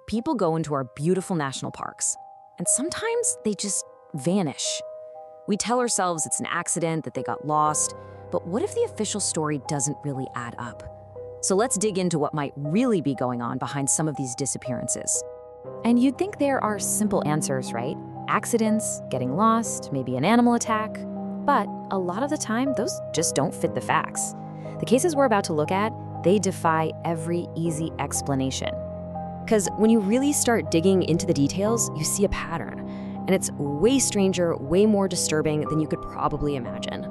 People go into our beautiful national parks, and sometimes they just vanish. We tell ourselves it's an accident, that they got lost, but what if the official story doesn't really add up? So let's dig into what might really be going on behind some of these disappearances. And you'd think there are simple answers, right? Accidents, getting lost, maybe an animal attack. But a lot of the time, those just don't fit the facts. The cases we're about to look at, they defy every easy explanation. Because when you really start digging into the details, you see a pattern. And it's way stranger, way more disturbing than you could probably imagine.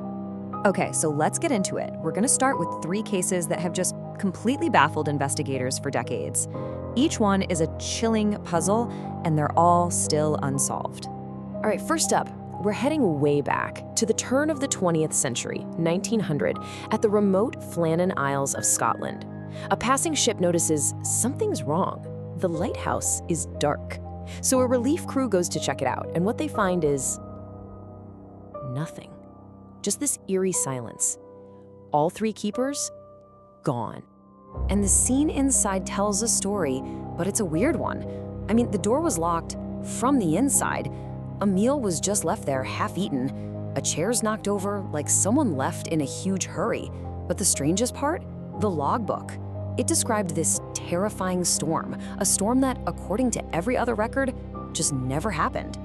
Okay, so let's get into it. We're gonna start with 3 cases that have just completely baffled investigators for decades. Each one is a chilling puzzle, and they're all still unsolved. All right, first up, we're heading way back to the turn of the 20th century, 1900, at the remote Flannan Isles of Scotland. A passing ship notices something's wrong. The lighthouse is dark. So a relief crew goes to check it out, and what they find is nothing. Just this eerie silence. All 3 keepers, gone. And the scene inside tells a story, but it's a weird one. I mean, the door was locked from the inside. A meal was just left there, half-eaten. A chair's knocked over, like someone left in a huge hurry. But the strangest part? The logbook. It described this terrifying storm, a storm that, according to every other record, just never happened.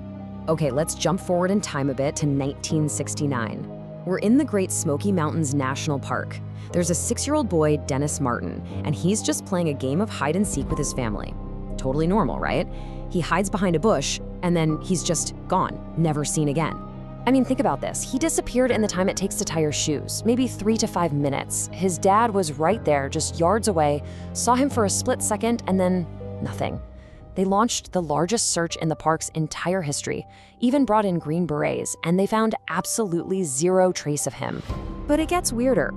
Okay, let's jump forward in time a bit to 1969. We're in the Great Smoky Mountains National Park. There's a 6-year-old boy, Dennis Martin, and he's just playing a game of hide and seek with his family. Totally normal, right? He hides behind a bush, and then he's just gone, never seen again. I mean, think about this. He disappeared in the time it takes to tie your shoes, maybe 3 to 5 minutes. His dad was right there, just yards away, saw him for a split second, and then nothing. They launched the largest search in the park's entire history, even brought in Green Berets, and they found absolutely 0 trace of him. But it gets weirder.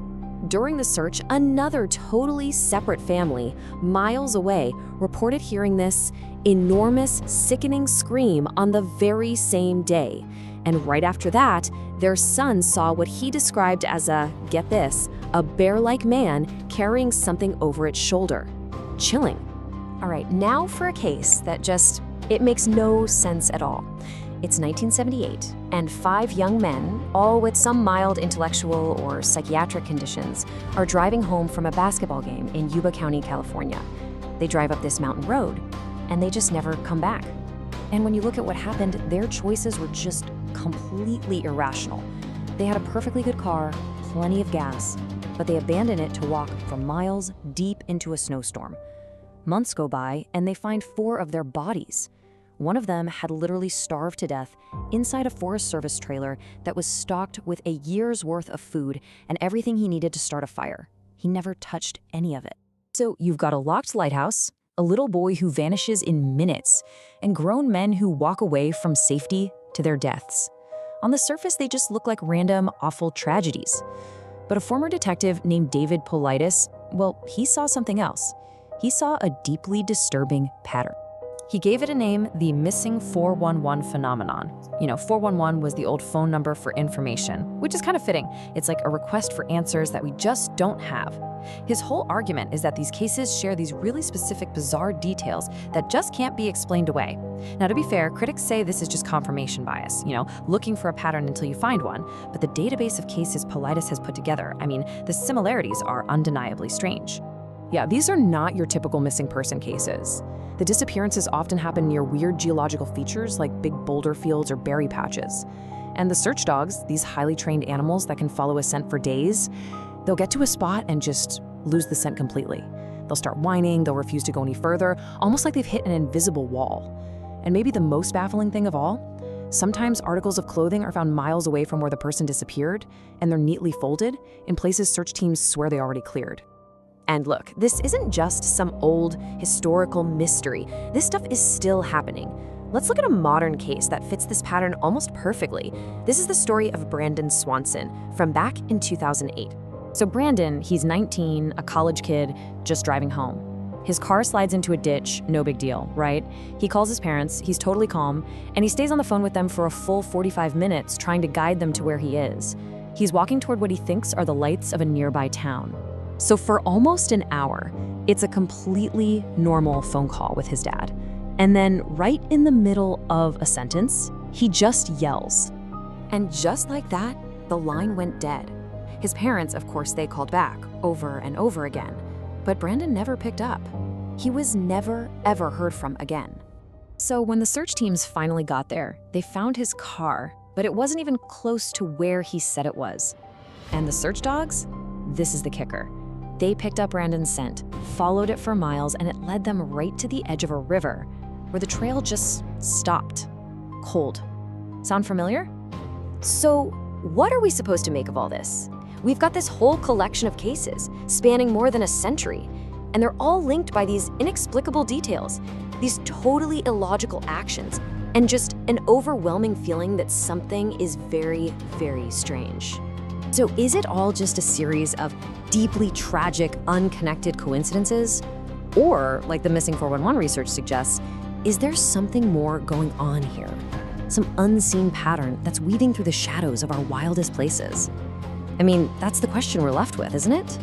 During the search, another totally separate family, miles away, reported hearing this enormous, sickening scream on the very same day. And right after that, their son saw what he described as get this, a bear-like man carrying something over its shoulder. Chilling. All right, now for a case that it makes no sense at all. It's 1978, and 5 young men, all with some mild intellectual or psychiatric conditions, are driving home from a basketball game in Yuba County, California. They drive up this mountain road, and they just never come back. And when you look at what happened, their choices were just completely irrational. They had a perfectly good car, plenty of gas, but they abandoned it to walk for miles deep into a snowstorm. Months go by, and they find 4 of their bodies. One of them had literally starved to death inside a Forest Service trailer that was stocked with a year's worth of food and everything he needed to start a fire. He never touched any of it. So you've got a locked lighthouse, a little boy who vanishes in minutes, and grown men who walk away from safety to their deaths. On the surface, they just look like random, awful tragedies. But a former detective named David Paulides, he saw something else. He saw a deeply disturbing pattern. He gave it a name, the missing 411 phenomenon. 411 was the old phone number for information, which is kind of fitting. It's like a request for answers that we just don't have. His whole argument is that these cases share these really specific, bizarre details that just can't be explained away. Now, to be fair, critics say this is just confirmation bias, looking for a pattern until you find one. But the database of cases Paulides has put together, the similarities are undeniably strange. Yeah, these are not your typical missing person cases. The disappearances often happen near weird geological features like big boulder fields or berry patches. And the search dogs, these highly trained animals that can follow a scent for days, they'll get to a spot and just lose the scent completely. They'll start whining, they'll refuse to go any further, almost like they've hit an invisible wall. And maybe the most baffling thing of all, sometimes articles of clothing are found miles away from where the person disappeared, and they're neatly folded in places search teams swear they already cleared. And look, this isn't just some old historical mystery. This stuff is still happening. Let's look at a modern case that fits this pattern almost perfectly. This is the story of Brandon Swanson from back in 2008. So Brandon, he's 19, a college kid, just driving home. His car slides into a ditch, no big deal, right? He calls his parents, he's totally calm, and he stays on the phone with them for a full 45 minutes trying to guide them to where he is. He's walking toward what he thinks are the lights of a nearby town. So for almost an hour, It's a completely normal phone call with his dad. And then right in the middle of a sentence, he just yells. And just like that, the line went dead. His parents, of course, they called back over and over again, but Brandon never picked up. He was never, ever heard from again. So when the search teams finally got there, they found his car, but it wasn't even close to where he said it was. And the search dogs? This is the kicker. They picked up Brandon's scent, followed it for miles, and it led them right to the edge of a river, where the trail just stopped. Cold. Sound familiar? So, what are we supposed to make of all this? We've got this whole collection of cases, spanning more than a century, and they're all linked by these inexplicable details, these totally illogical actions, and just an overwhelming feeling that something is very, very strange. So is it all just a series of deeply tragic, unconnected coincidences? Or, like the Missing 411 research suggests, is there something more going on here? Some unseen pattern that's weaving through the shadows of our wildest places? I mean, that's the question we're left with, isn't it?